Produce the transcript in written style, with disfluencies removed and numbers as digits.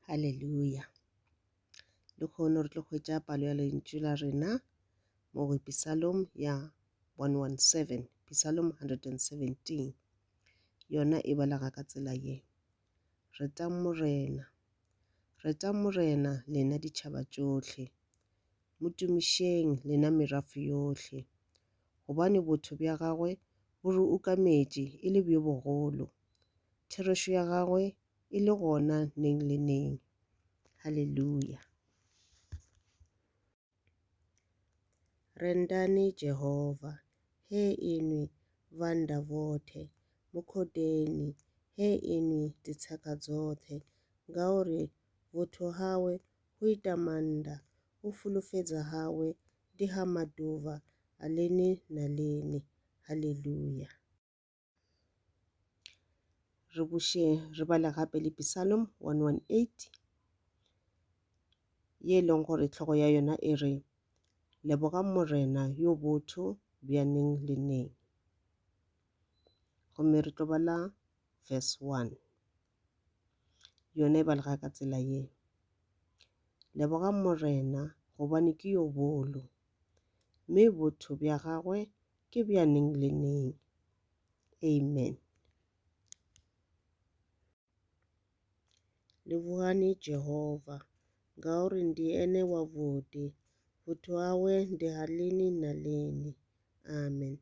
Haleluya. Le kgone re tlo hwetša palo ya lentšu la rena mo go Psalm ya 117, Psalm 117. Yona e balaga ka tsela ye. Retang morena lena ditšhaba tšohle, mo tumišeng lena merafe yohle, gobane botho bja gagwe bo re ukametše e le bjo bogolo, therešo ya gagwe e le gona neng le neng. Haleluya. Rendani Jehova, he inwi vanda vothe, mukhodeni, he inwi ditshaka dzoṱhe, ngauri vhuthu hawe hu ita manda, u fulufhedza hawe ndi ha maḓuvha a lini na lini. Haleluya. Re bala gape le Psalm 118 ye e leng gore tlhogo ya yona e re leboga morena yo botho bja neng le neng. Gomme re tlo bala verse 1, yona e balaga ka tsela ye. Leboga morena gobane ke yo bolo, mme botho bja gagwe ke bja neng le neng. Amen. Lebogani Jehova, ngauri ndi ene wavhuḓi, vhuthu hawe ndi ha lini na lini. Amen.